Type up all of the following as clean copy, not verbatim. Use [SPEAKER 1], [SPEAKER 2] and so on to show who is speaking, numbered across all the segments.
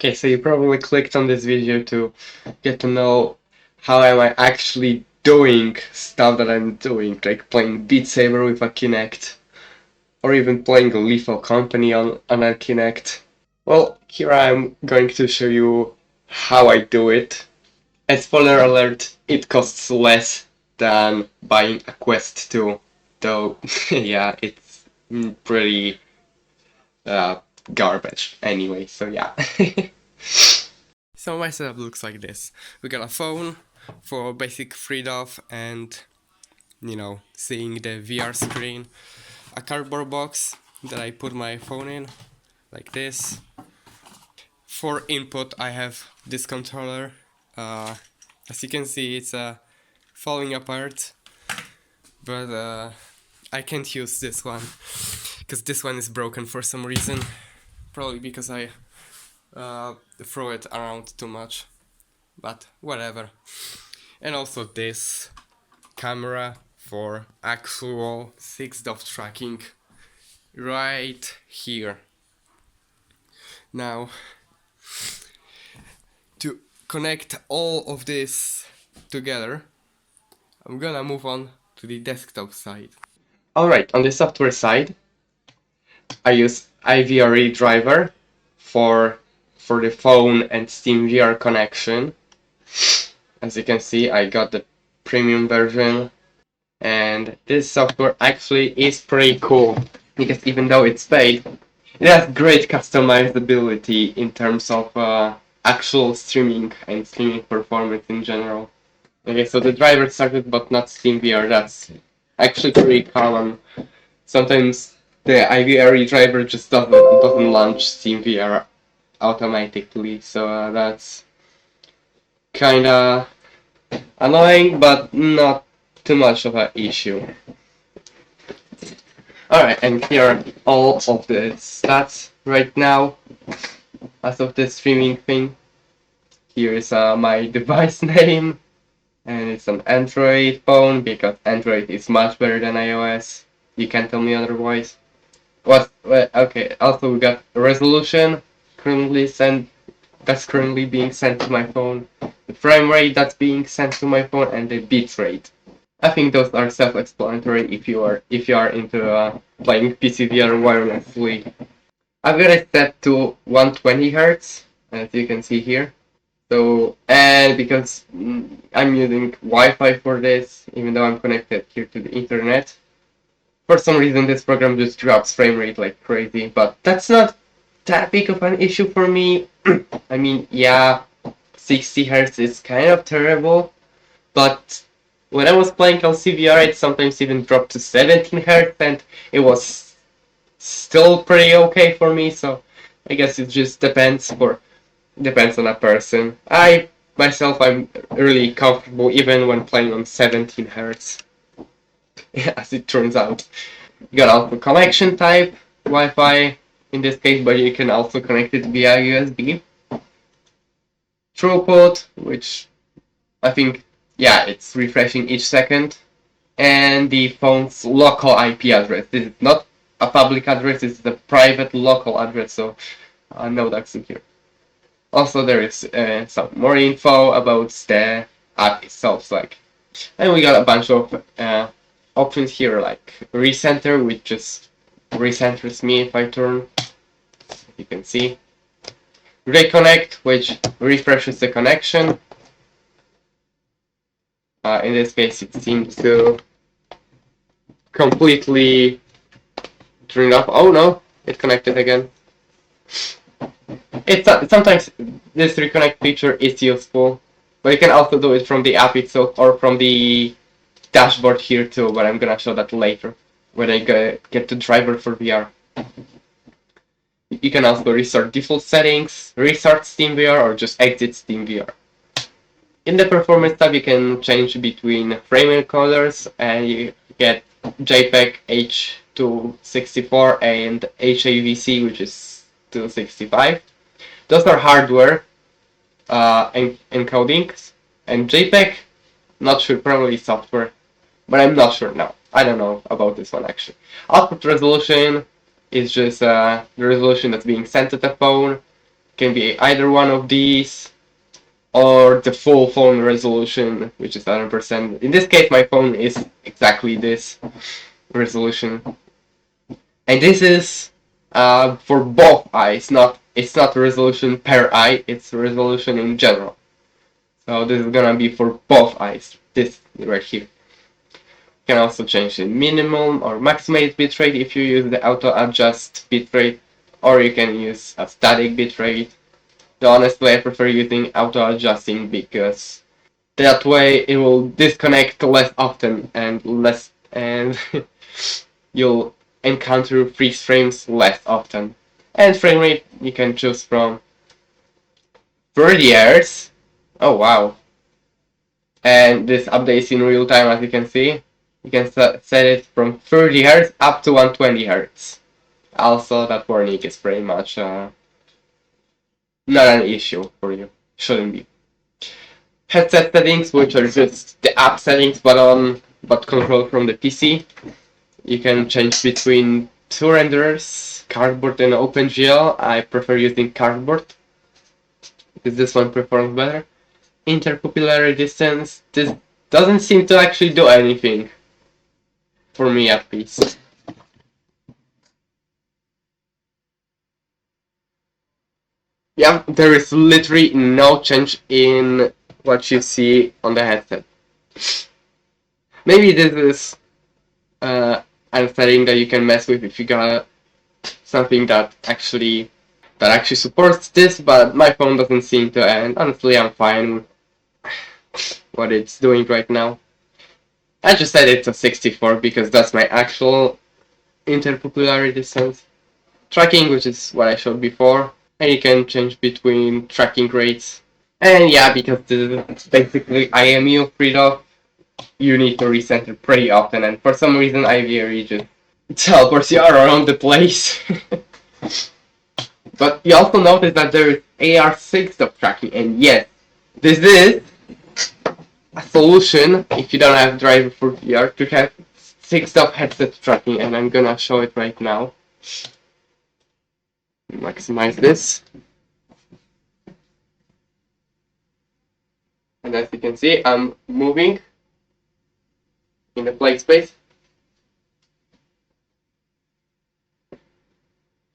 [SPEAKER 1] Okay, so you probably clicked on this video to get to know how am I actually doing stuff that I'm doing, like playing Beat Saber with a Kinect, or even playing a Lethal Company on a Kinect. Well, here I'm going to show you how I do it. And spoiler alert, it costs less than buying a Quest 2, though, yeah, it's pretty uh, garbage anyway, so yeah. So my setup looks like this. We got a phone for basic read-off and, seeing the VR screen. A cardboard box that I put my phone in, like this. For input I have this controller. As you can see, it's falling apart, but I can't use this one because this one is broken for some reason. Probably because I throw it around too much, but whatever. And also this camera for actual 6DoF tracking right here. Now, to connect all of this together, I'm gonna move on to the desktop side. Alright, on the software side, I use iVRE driver for the phone and SteamVR connection. As you can see, I got the premium version, and this software actually is pretty cool because even though it's paid, it has great customizability in terms of actual streaming and streaming performance in general. Okay, so the driver started but not SteamVR. That's actually pretty common. Sometimes the IVRE driver just doesn't launch SteamVR automatically, so that's kinda annoying, but not too much of an issue. Alright, and here are all of the stats right now as of the streaming thing. Here is my device name, and it's an Android phone because Android is much better than iOS. You can't tell me otherwise. Okay, also we got a resolution that's currently being sent to my phone, the frame rate that's being sent to my phone, and the bit rate. I think those are self-explanatory if you are into playing PCVR wirelessly. I've got it set to 120 Hz, as you can see here. So, and because I'm using Wi-Fi for this, even though I'm connected here to the internet, for some reason this program just drops frame rate like crazy, but that's not that big of an issue for me. I mean, yeah, 60 Hz is kind of terrible, but when I was playing on CVR, it sometimes even dropped to 17 Hz, and it was still pretty okay for me, so I guess it just depends on a person. I'm really comfortable even when playing on 17 Hz, as it turns out. You got also connection type, Wi-Fi in this case, but you can also connect it via USB. Throughput, which I think, yeah, it's refreshing each second. And the phone's local IP address. This is not a public address, this is a private local address, so no ducks in here. Also, there is some more info about the app itself, and we got a bunch of options here, like recenter, which just recenters me if I turn, as you can see. Reconnect, which refreshes the connection. In this case, it seems to completely turn off. Oh no, it connected again. Sometimes this reconnect feature is useful, but you can also do it from the app itself or from the dashboard here too, but I'm gonna show that later when I get to driver for VR. You can also restart default settings, restart SteamVR, or just exit SteamVR. In the performance tab, you can change between frame encoders, and you get JPEG H264 and HAVC, which is 265. Those are hardware encodings, and JPEG, not sure, probably software, but I'm not sure now. I don't know about this one actually. Output resolution is just the resolution that's being sent to the phone. can be either one of these or the full phone resolution, which is 100%. In this case, my phone is exactly this resolution, and this is for both eyes. Not it's not resolution per eye; it's resolution in general. So this is gonna be for both eyes. This right here. You can also change the minimum or maximum bitrate if you use the auto adjust bitrate, or you can use a static bitrate. Honestly, I prefer using auto adjusting because that way it will disconnect less often and you'll encounter freeze frames less often. And frame rate you can choose from 30 Hz. Oh wow. And this updates in real time, as you can see. You can set it from 30 Hz up to 120 Hz. Also, that warning is pretty much not an issue for you. Shouldn't be. Headset settings, which are just the app settings but controlled from the PC. You can change between two renderers, Cardboard and OpenGL. I prefer using Cardboard because this one performs better. Interpupillary distance. This doesn't seem to actually do anything. For me at least. Yeah, there is literally no change in what you see on the headset. Maybe this is a setting that you can mess with if you got something that actually supports this, but my phone doesn't seem to, and honestly I'm fine with what it's doing right now. I just set it to 64 because that's my actual interpupillary distance. Tracking, which is what I showed before, and you can change between tracking rates. And yeah, because this is basically IMU freed-off, you need to recenter pretty often, and for some reason IVRE just teleports you around the place. But you also notice that there is AR6 stop tracking, and yes, this is a solution if you don't have driver for VR to have 6-stop headset tracking, and I'm gonna show it right now. Maximize this. And as you can see, I'm moving in the play space.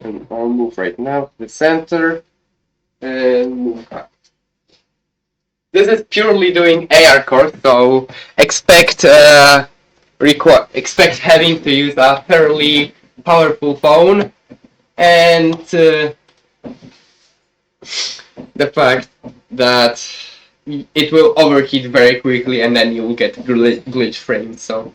[SPEAKER 1] And I'll move right now to the center and move up. This is purely doing AR core, so expect having to use a fairly powerful phone, and the fact that it will overheat very quickly and then you'll get glitch frames. So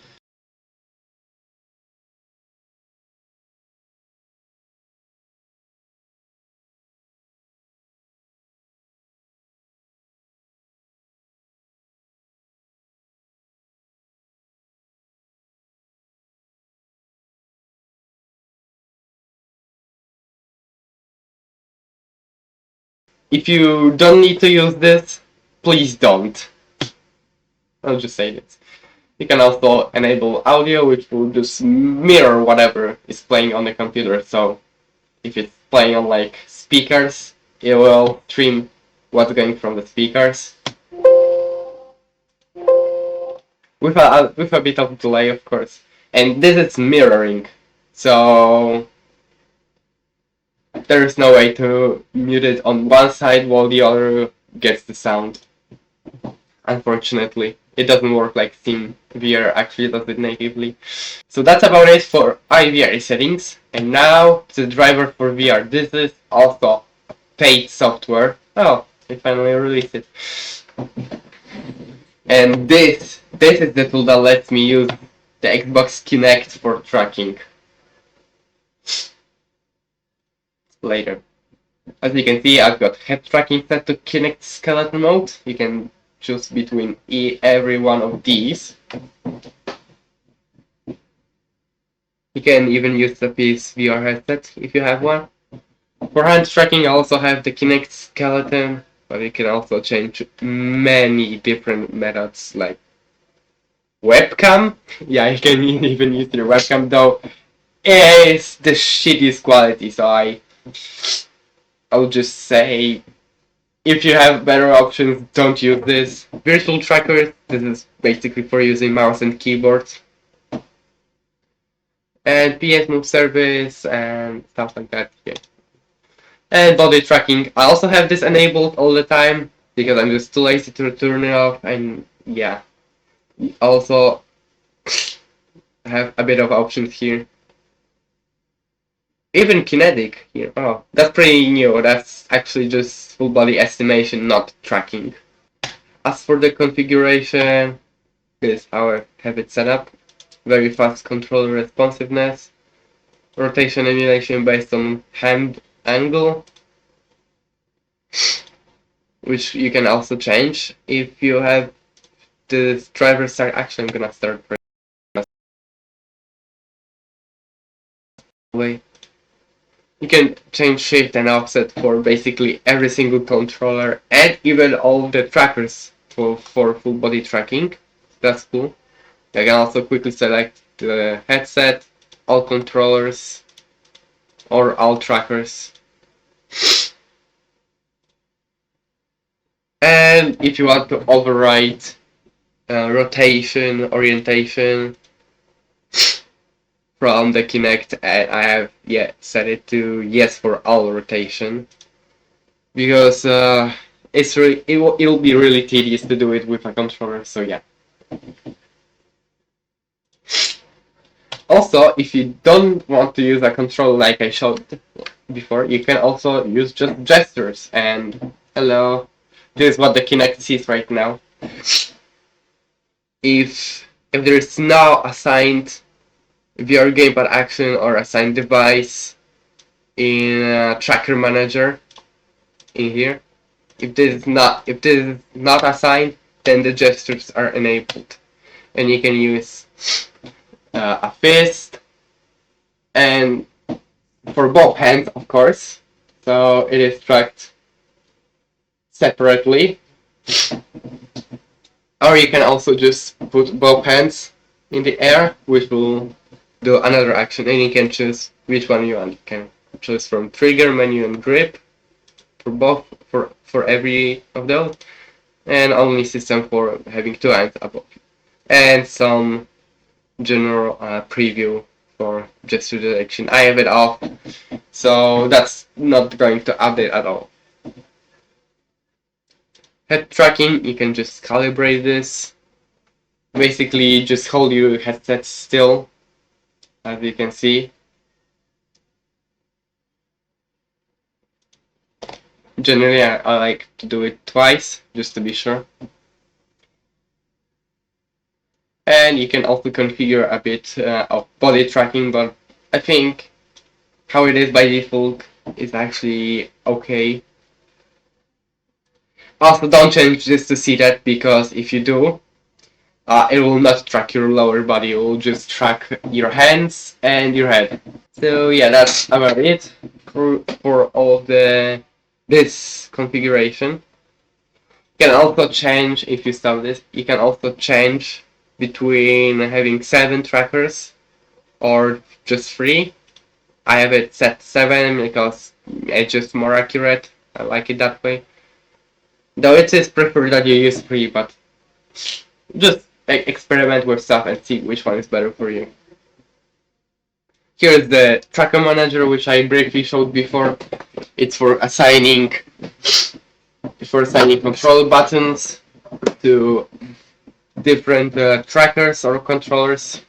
[SPEAKER 1] if you don't need to use this, please don't. I'll just say this. You can also enable audio, which will just mirror whatever is playing on the computer. So if it's playing on like speakers, it will stream what's going from the speakers. With a bit of delay, of course. And this is mirroring. So there is no way to mute it on one side while the other gets the sound. Unfortunately, it doesn't work like SteamVR actually does it natively. So that's about it for iVR settings. And now the driver for VR. This is also paid software. Oh, they finally released it. And this is the tool that lets me use the Xbox Kinect for tracking. Later. As you can see, I've got head tracking set to Kinect skeleton mode. You can choose between every one of these. You can even use the PSVR headset if you have one. For hand tracking, I also have the Kinect skeleton, but you can also change many different methods like webcam. Yeah, you can even use your webcam, though it's the shittiest quality, so I would just say, if you have better options, don't use this. Virtual trackers, this is basically for using mouse and keyboard. And PS Move Service and stuff like that, yeah. And body tracking, I also have this enabled all the time because I'm just too lazy to turn it off, and yeah. Also have a bit of options here. Even kinetic here. Oh, that's pretty new. That's actually just full body estimation, not tracking. As for the configuration, this is how I have it set up. Very fast controller responsiveness. Rotation emulation based on hand angle, which you can also change if you have the driver start. Actually, I'm gonna start right away. You can change shift and offset for basically every single controller and even all the trackers for full body tracking. That's cool. You can also quickly select the headset, all controllers, or all trackers. And if you want to override rotation, orientation from the Kinect, I have set it to yes for all rotation, because it'll be really tedious to do it with a controller. So yeah. Also, if you don't want to use a controller like I showed before, you can also use just gestures. And hello, this is what the Kinect sees right now. If there is no assigned VR gamepad action or assigned device in Tracker Manager in here, if this is not assigned, then the gestures are enabled, and you can use a fist, and for both hands, of course. So it is tracked separately. Or you can also just put both hands in the air, which will do another action, and you can choose which one you want. You can choose from trigger, menu, and grip for both for every of those, and only system for having two hands above, and some general preview for gesture detection. I have it off, so that's not going to update at all. Head tracking, you can just calibrate this. Basically, just hold your headset still, as you can see. Generally, I like to do it twice, just to be sure. And you can also configure a bit of body tracking, but I think how it is by default is actually okay. Also, don't change this to see that, because if you do, it will not track your lower body, it will just track your hands and your head. So yeah, that's about it for all this configuration. You can also change, if you stop this, you can also change between having 7 trackers or just 3. I have it set 7 because it's just more accurate. I like it that way. Though it is preferred that you use 3, but just experiment with stuff and see which one is better for you. Here's the tracker manager, which I briefly showed before. It's for assigning control buttons to different trackers or controllers.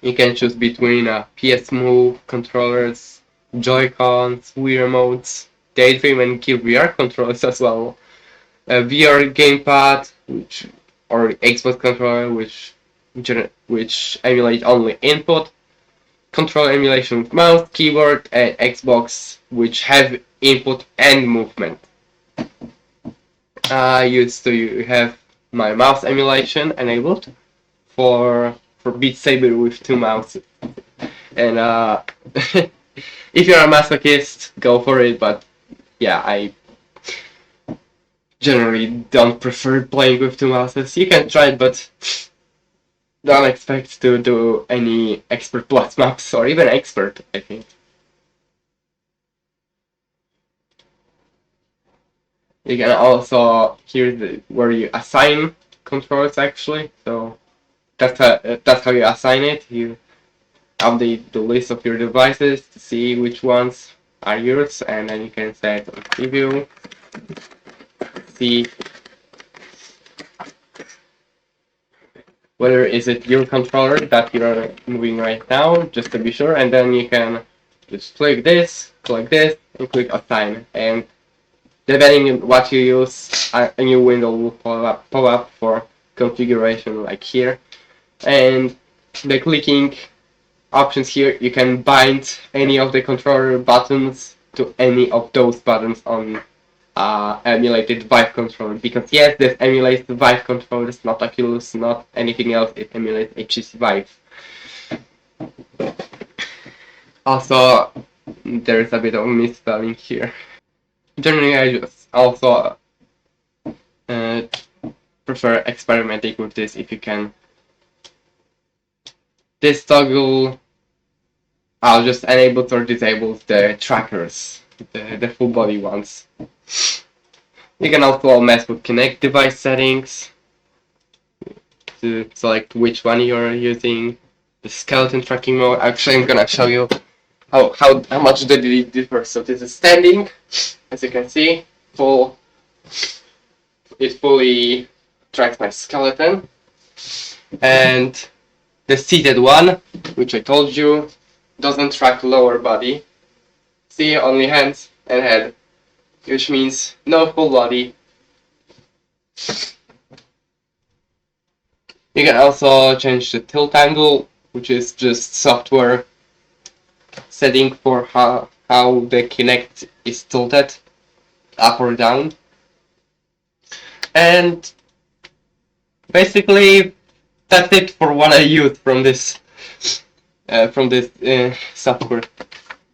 [SPEAKER 1] You can choose between PS Move controllers, Joy-Cons, Wii remotes, Daydream and Gear VR controllers as well. A VR gamepad, or Xbox controller, which emulate only input. Control emulation with mouse, keyboard, and Xbox, which have input and movement. I used to have my mouse emulation enabled for Beat Saber with 2 mouses. And if you're a masochist, go for it, but yeah, I generally don't prefer playing with 2 mouses. You can try it, but don't expect to do any expert plus maps, or even expert, I think. You can also here's where you assign controls actually. So that's how you assign it. You update the list of your devices to see which ones are yours, and then you can set on preview, see whether is it your controller that you're moving right now, just to be sure, and then you can just click this, and click assign, and depending on what you use, a new window will pop up for configuration like here, and by clicking options here, you can bind any of the controller buttons to any of those buttons on emulated Vive controller. Because yes, this emulates the Vive controllers, not Oculus, not anything else. It emulates HTC Vive. Also, there's a bit of misspelling here. Generally, I just also uh, prefer experimenting with this if you can. This toggle I'll just enable or disable the trackers, the full body ones. You can also mess with Kinect device settings to select which one you're using. The skeleton tracking mode. Actually, I'm gonna show you how much the delete differs. So this is standing, as you can see, it fully tracks my skeleton, and the seated one, which I told you, doesn't track lower body. See, only hands and head, which means no full body. You can also change the tilt angle, which is just software setting for how the Kinect is tilted, up or down. And basically, that's it for what I use from this software.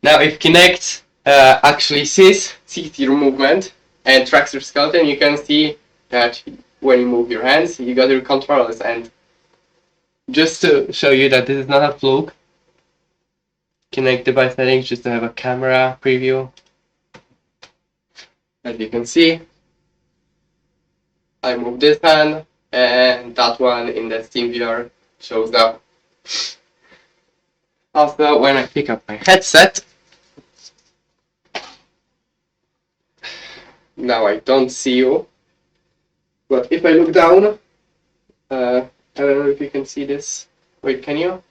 [SPEAKER 1] Now, if Kinect actually sees your movement and tracks your skeleton, you can see that when you move your hands, you got your controllers. And just to show you that this is not a fluke, Kinect device settings, just to have a camera preview. As you can see, I move this hand, and that one in the SteamVR shows up. Also, when I pick up my headset, now I don't see you, but if I look down, I don't know if you can see this. Wait, can you?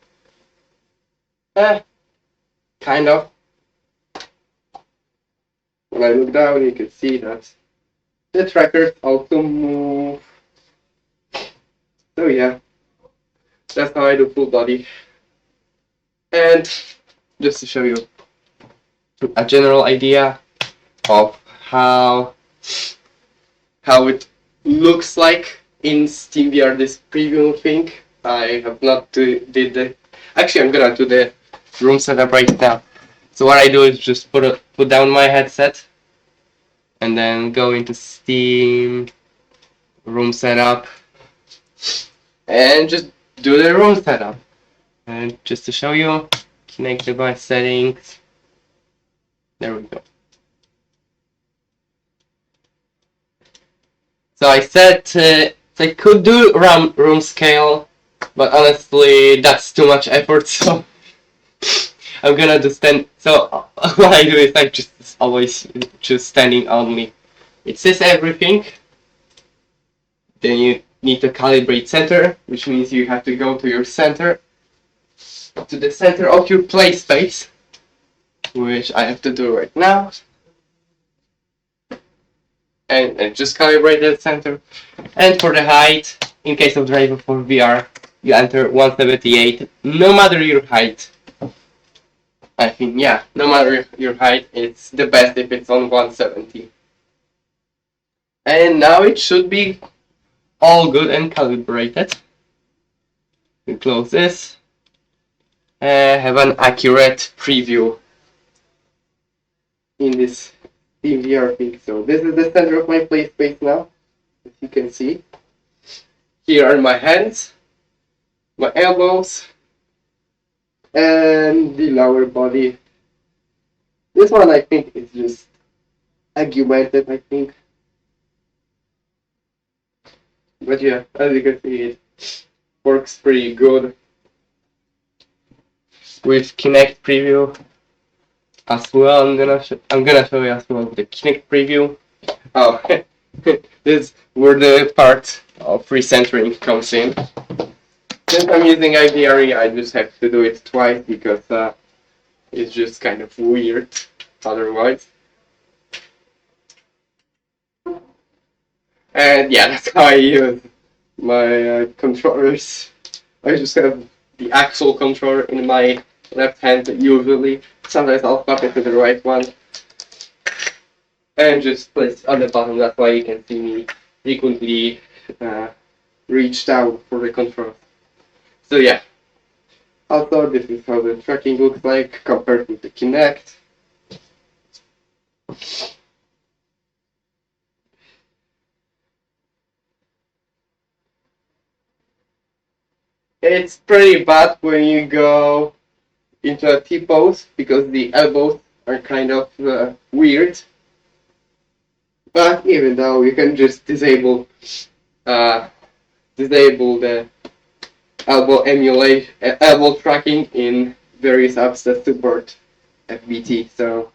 [SPEAKER 1] Kind of. When I look down, you can see that the trackers also move. So yeah, that's how I do full body. And just to show you a general idea of how it looks like in SteamVR, this preview thing. I have not did the. Actually, I'm gonna do the room setup right now. So what I do is just put down my headset, and then go into Steam, room setup, and just do the room setup. And just to show you, Kinect device settings. There we go. So I said I could do room scale, but honestly that's too much effort. So I'm gonna do stand. So what I do is I just always choose standing only. It says everything. Then you need to calibrate center, which means you have to go to your center, to the center of your play space, which I have to do right now. And just calibrate that center. And for the height, in case of driver for VR, you enter 178, no matter your height. I think, yeah, no matter your height, it's the best if it's on 170. And now it should be all good and calibrated. We close this. Have an accurate preview in this VR thing. So this is the center of my play space now, as you can see. Here are my hands, my elbows, and the lower body. This one I think is just augmented, I think. But yeah, as you can see, it works pretty good with Kinect preview as well. I'm gonna show you as well the Kinect preview. Oh, this is where the part of recentering comes in. Since I'm using IVRE, I just have to do it twice because it's just kind of weird otherwise. And yeah, that's how I use my controllers. I just have the actual controller in my left hand usually. Sometimes I'll swap it to the right one and just place it on the bottom. That's why you can see me frequently reach down for the control. So yeah. Also, this is how the tracking looks like compared with the Kinect. It's pretty bad when you go into a T-pose because the elbows are kind of weird. But even though you can just uh, disable the elbow tracking in various apps that support FBT. So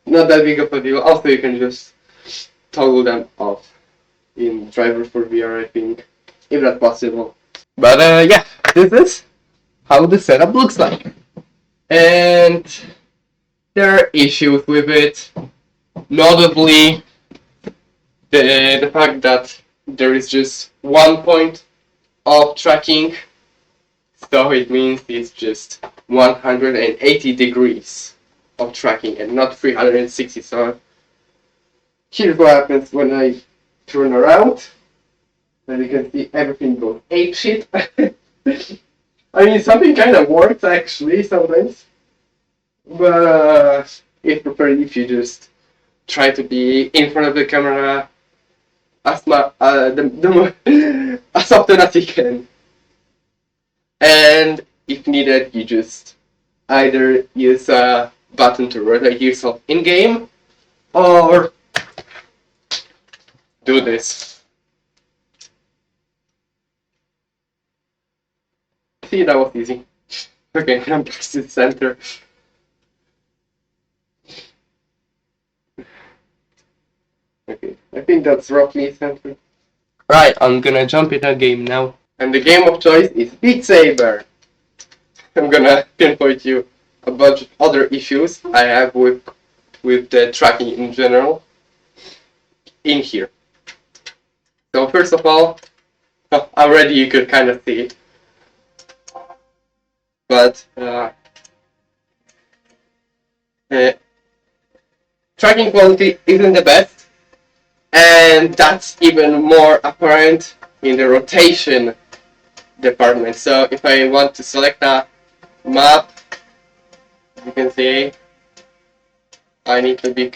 [SPEAKER 1] not that big of a deal. Also, you can just toggle them off in driver for VR, I think, if that's possible. But yeah, this is how the setup looks like. And there are issues with it, notably the fact that there is just one point of tracking, so it means it's just 180 degrees of tracking and not 360. So here's what happens when I turn around. As you can see, everything goes apeshit. I mean, something kind of works actually sometimes, but it's preferred if you just try to be in front of the camera as often as you can. And if needed, you just either use a button to rotate yourself in game or do this. See, that was easy. Okay, I'm back to the center. Okay, I think that's roughly center. Right, I'm gonna jump in a game now. And the game of choice is Beat Saber. I'm gonna pinpoint you a bunch of other issues I have with the tracking in general in here. So first of all, already you could kind of see it, but tracking quality isn't the best, and that's even more apparent in the rotation department. So if I want to select a map, you can see I need to be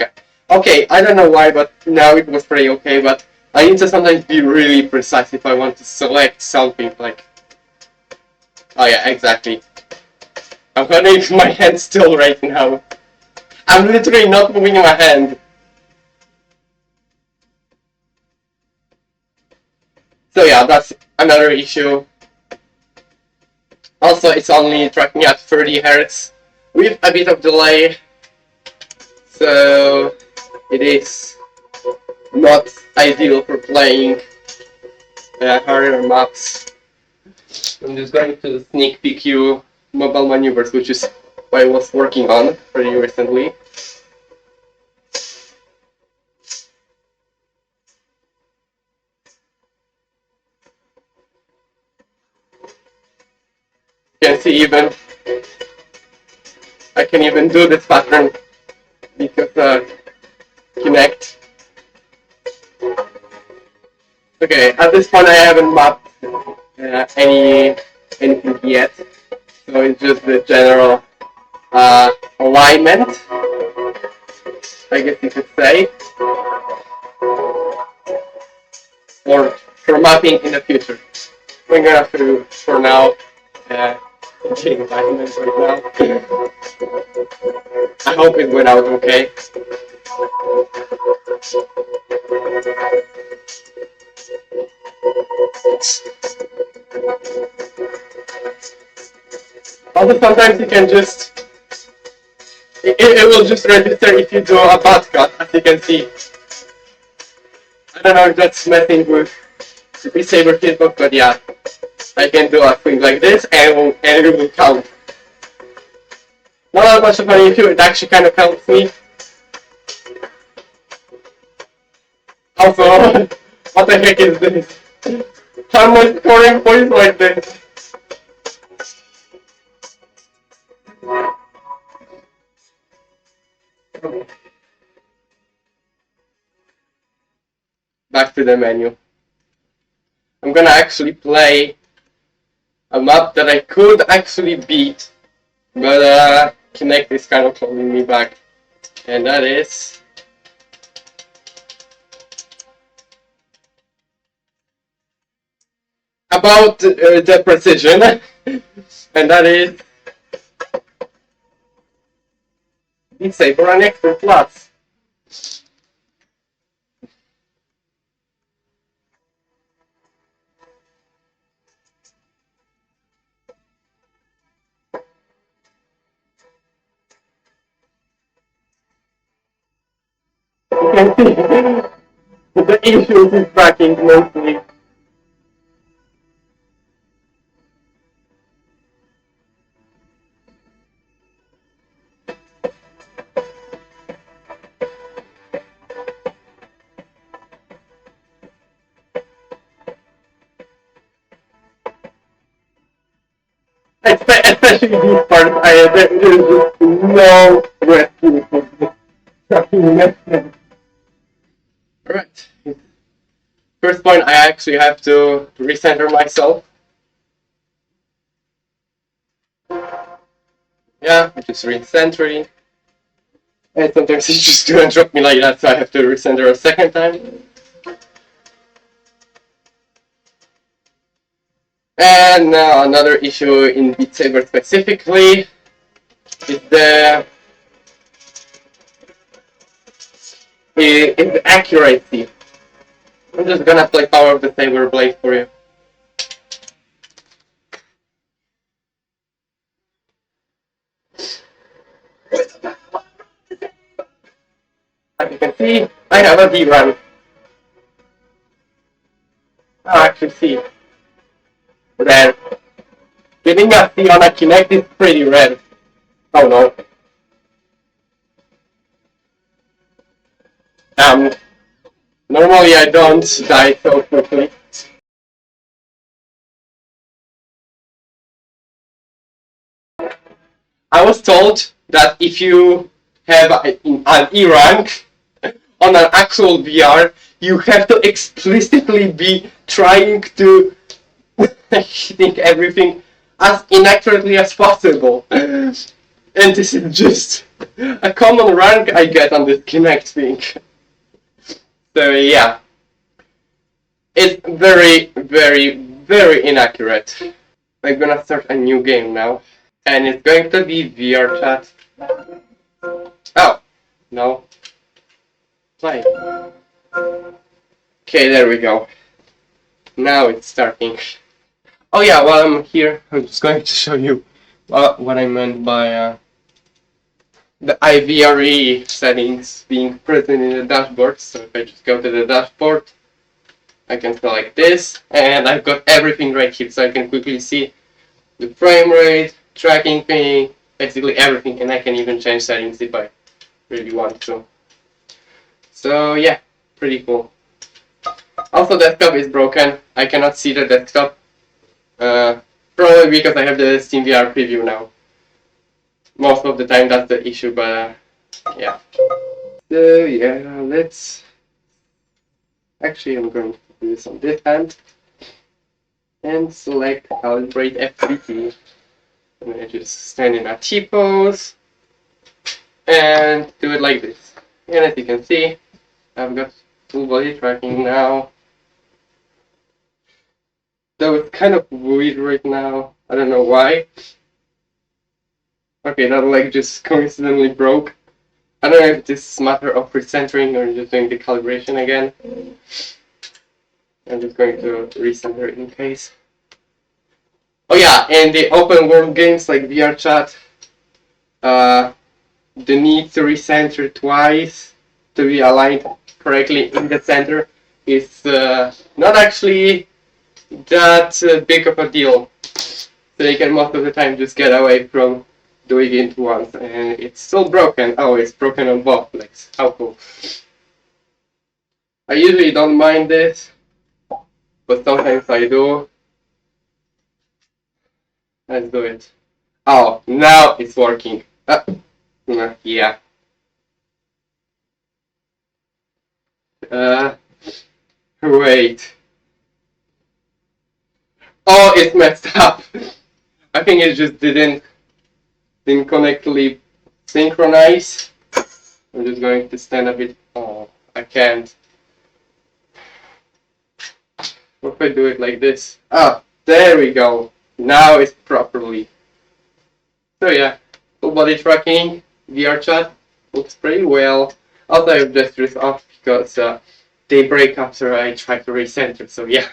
[SPEAKER 1] okay. I don't know why, but now it was pretty okay. But I need to sometimes be really precise if I want to select something. Like, oh yeah, exactly. I'm holding my hand still right now. I'm literally not moving my hand. So yeah, that's another issue. Also, it's only tracking at 30 Hz with a bit of delay. So it is not ideal for playing harder maps. I'm just going to sneak peek you mobile maneuvers, which is what I was working on pretty recently. You can see even I can even do this pattern because Kinect. Okay, at this point I haven't mapped anything yet, so it's just the general alignment, I guess you could say, or for mapping in the future. We're gonna have to, for now, change alignment right now. I hope it went out okay. Also, sometimes you can just it will just register if you do a bad cut, as you can see. I don't know if that's messing with the Saber hitbox, but yeah, I can do a thing like this and it will count. Not that much of an issue, it actually kind of helps me. Also, what the heck is this? How am I scoring points like this? Back to the menu. I'm gonna actually play a map that I could actually beat, but Kinect is kind of holding me back, and that is about the precision, and that is Beat Saber and Expert Plus. You can see the issues is tracking mostly. Especially these parts, there is just no rescue for this tracking method. Alright. First point, I actually have to recenter myself. Yeah, just recentering. And sometimes it's just gonna drop me like that, so I have to recenter a second time. And now another issue in Beat Saber specifically is the accuracy. I'm just gonna play Power of the Saber Blade for you. As you can see, I have a V-Run. I'll actually see. Rare. Getting a C on a Kinect is pretty rare. Oh no. Normally I don't die so quickly. I was told that if you have an E rank on an actual VR, you have to explicitly be trying to hitting everything as inaccurately as possible. And this is just a common rank I get on this Kinect thing. So yeah, it's very, very, very inaccurate. I'm gonna start a new game now, and it's going to be VR chat. Oh, no. Play. Okay, there we go. Now it's starting. Oh yeah, while I'm here, I'm just going to show you what I meant by the IVRE settings being present in the dashboard. So if I just go to the dashboard, I can select this, and I've got everything right here, so I can quickly see the frame rate, tracking thing, basically everything, and I can even change settings if I really want to. So yeah, pretty cool. Also, desktop is broken. I cannot see the desktop. Probably because I have the SteamVR preview now. Most of the time that's the issue, but yeah. So yeah, let's... Actually, I'm going to do this on this hand. And select Calibrate FBT. And I just stand in a T-pose. And do it like this. And as you can see, I've got full body tracking now. Though it's kind of weird right now. I don't know why. Okay, that leg just coincidentally broke. I don't know if this is a matter of recentering or just doing the calibration again. I'm just going to recenter in case. Oh yeah, and the open world games like VR chat, uh, the need to recenter twice to be aligned correctly in the center is not actually that big of a deal. So you can most of the time just get away from doing it once, and it's still broken. Oh, it's broken on both legs. How cool. I usually don't mind this, but sometimes I do. Let's do it. Oh, now it's working. Yeah. Uh, wait. Oh, it's messed up. I think it just didn't correctly synchronize. I'm just going to stand a bit. Oh, I can't. What if I do it like this? Ah, there we go. Now it's properly. So yeah, full body tracking, VR chat looks pretty well. Also, I have gestures off because they break after I try to recenter. So yeah.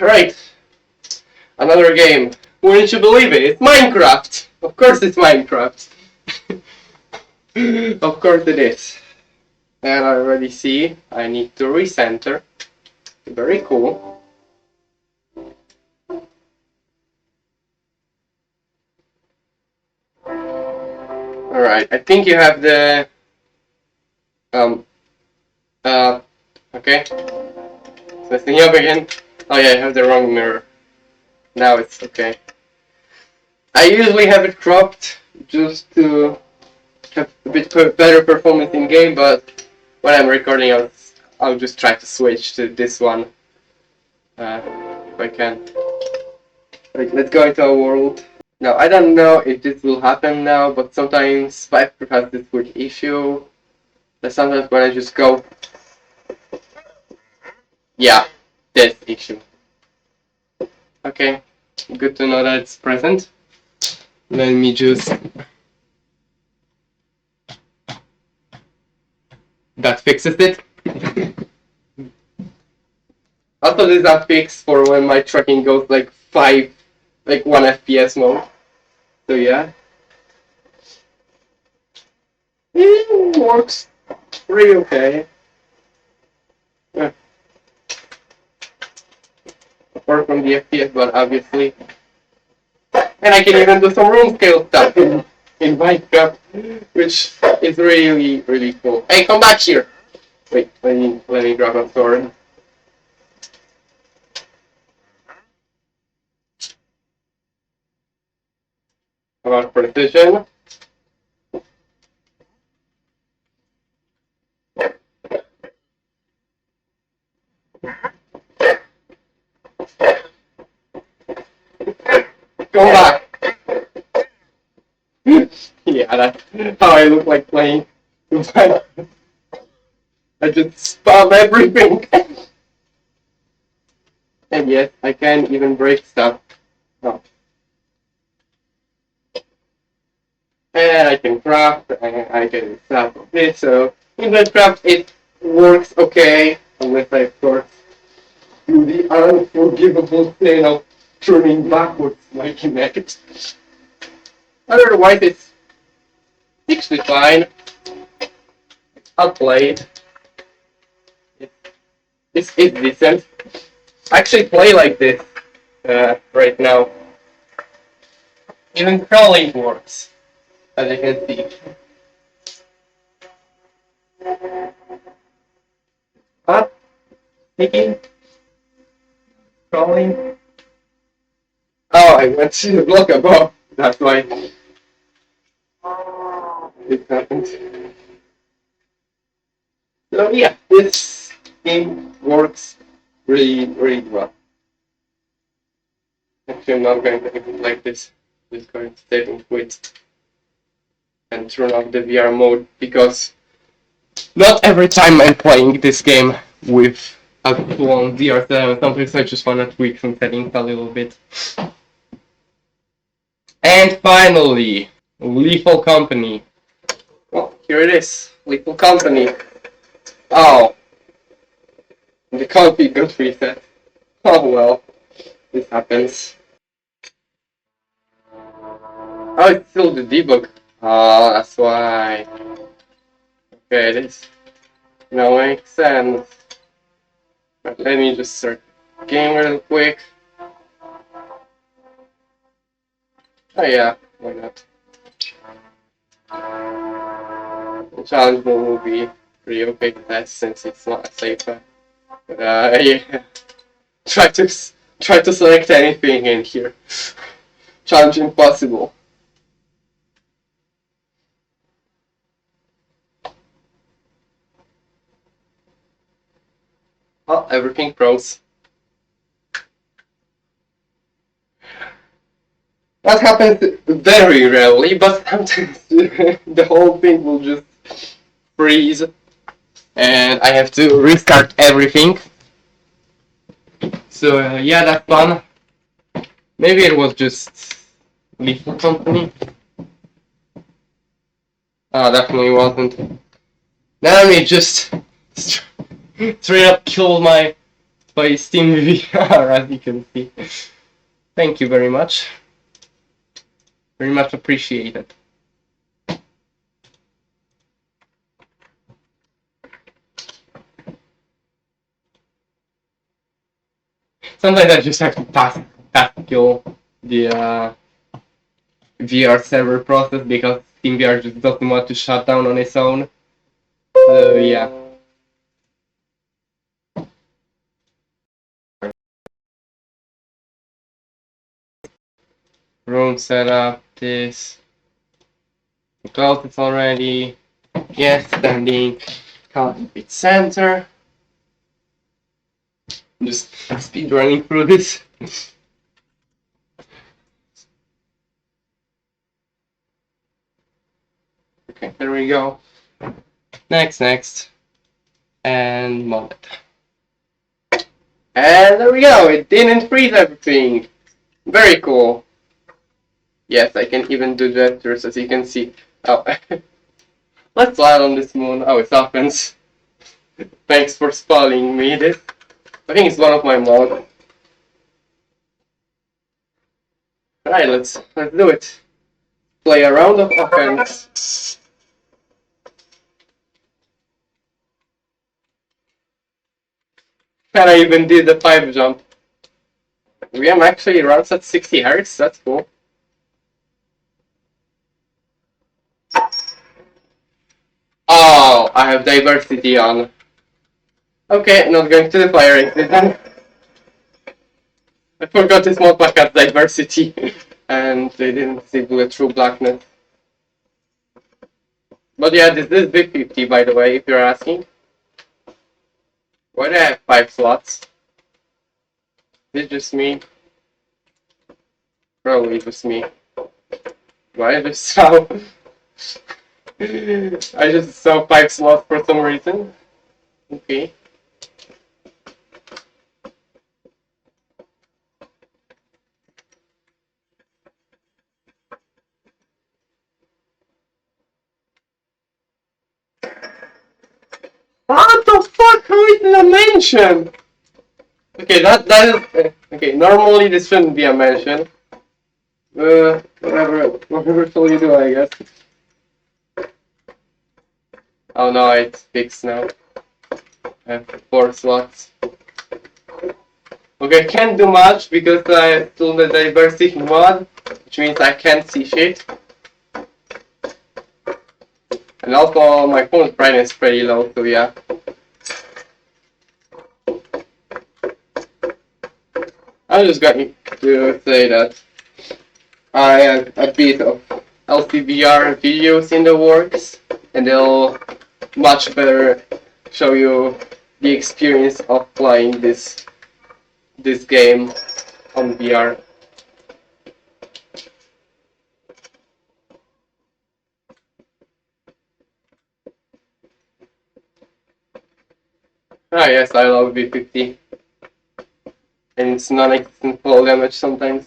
[SPEAKER 1] Right, another game. Wouldn't you believe it? It's Minecraft. Of course, it's Minecraft. Of course it is. And I already see I need to recenter. Very cool. Alright, I think you have the uh okay. Setting up again. Oh yeah, I have the wrong mirror. Now it's okay. I usually have it cropped just to have a bit better performance in game, but when I'm recording I'll just try to switch to this one. If I can. Right, let's go into our world. Now, I don't know if this will happen now, but sometimes Viper has this weird issue. That sometimes when I just go... Yeah, this issue. Okay, good to know that it's present. Let me just... That fixes it. Also, this is a fix for when my tracking goes like 1 FPS mode. So yeah. It works pretty okay. Yeah. Apart from the FPS, but obviously. And I can even do some room scale stuff in Minecraft, which is really, really cool. Hey, come back here! Wait, let me grab a sword. About precision. Go back! Yeah, that's how I look like playing. I just spam everything. And yes, I can even break stuff. Oh. And I can craft, and I can stuff like this. So in that craft, it works okay, unless I of course do the unforgivable sin of turning backwards my kinect. Otherwise, it's actually fine. I'll play it. It's decent. I actually play like this right now. Even crawling works, as you can see. Up, picking, crawling. Oh, I went to the block above. That's why it happened. So yeah, this game works really, really well. Actually, I'm not going to leave it like this. I'm just going to save and quit and turn off the VR mode because not every time I'm playing this game with a full-on VR setup. Sometimes I just want to tweak some settings a little bit. And finally, Lethal Company. Well, here it is, Lethal Company. Oh, the config got reset. Oh well, this happens. Oh, it's still the debug. Ah, that's why. Okay, this now makes sense. But let me just start the game real quick. Oh yeah, why not? The challenge mode will be pretty okay with that since it's not a safe. But yeah, try to try to select anything in here. Challenge impossible. Oh, everything froze. That happens very rarely, but sometimes the whole thing will just freeze and I have to restart everything. So yeah, that's fun. Maybe it was just Lethal Company. Definitely wasn't. Let me just straight up kill my Steam VR, as you can see. Thank you very much. Very much appreciated. Sometimes I just have to pass kill the VR server process because SteamVR just doesn't want to shut down on its own. So yeah. Room setup, this. Close it already. Yes, standing. Cockpit center. Just speed running through this. Okay, there we go. Next. And moment. And there we go, it didn't freeze everything. Very cool. Yes, I can even do gestures as you can see. Oh, let's land on this moon. Oh, it happens. Thanks for spoiling me this. I think it's one of my mods. Alright, let's do it. Play a round of offense. And I even did the 5 jump. VM actually runs at 60 Hz, that's cool. Oh, I have diversity on. Okay, not going to the fire exit then. I forgot this mod pack has diversity, and they didn't disable a true blackness. But yeah, this is big 50 by the way, if you're asking. Why do I have 5 slots? Is it just me? Probably just me. Why I just saw... I just saw 5 slots for some reason. Okay. What the fuck? Who is in a mansion? Okay, that is okay. Normally this shouldn't be a mansion. Whatever shall you do, I guess. Oh no, it's fixed now. I have 4 slots. Okay, I can't do much because I still the diversity mod, which means I can't see shit. And also my phone's brightness is pretty low, so yeah. I'm just going to say that I have a bit of LCVR videos in the works, and they'll much better show you the experience of playing this game on VR. Ah yes, I love V50. And it's non-existent fall damage sometimes.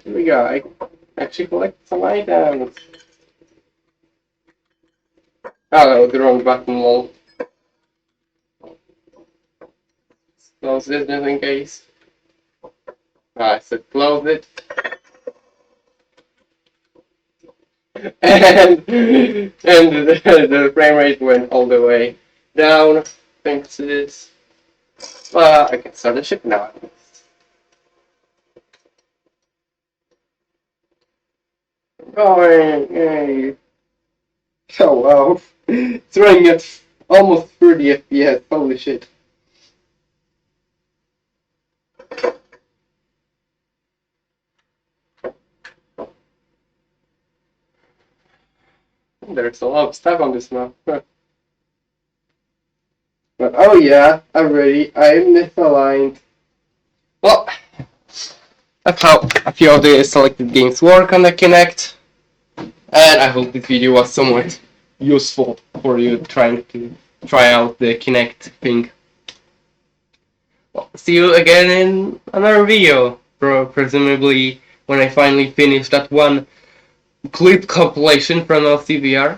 [SPEAKER 1] Here we go. actually collect some items. Oh, the wrong button, lol. Close this just in case. I said close it. And the frame rate went all the way down thanks to this. But I can start the ship now. Going, yay. Oh wow. It's running at almost 30 FPS, holy shit. There's a lot of stuff on this map. But oh yeah, I'm ready. I'm misaligned. Well, that's how a few of the selected games work on the Kinect. And I hope this video was somewhat useful for you trying to try out the Kinect thing. Well, see you again in another video, presumably when I finally finish that one clip compilation from LCVR.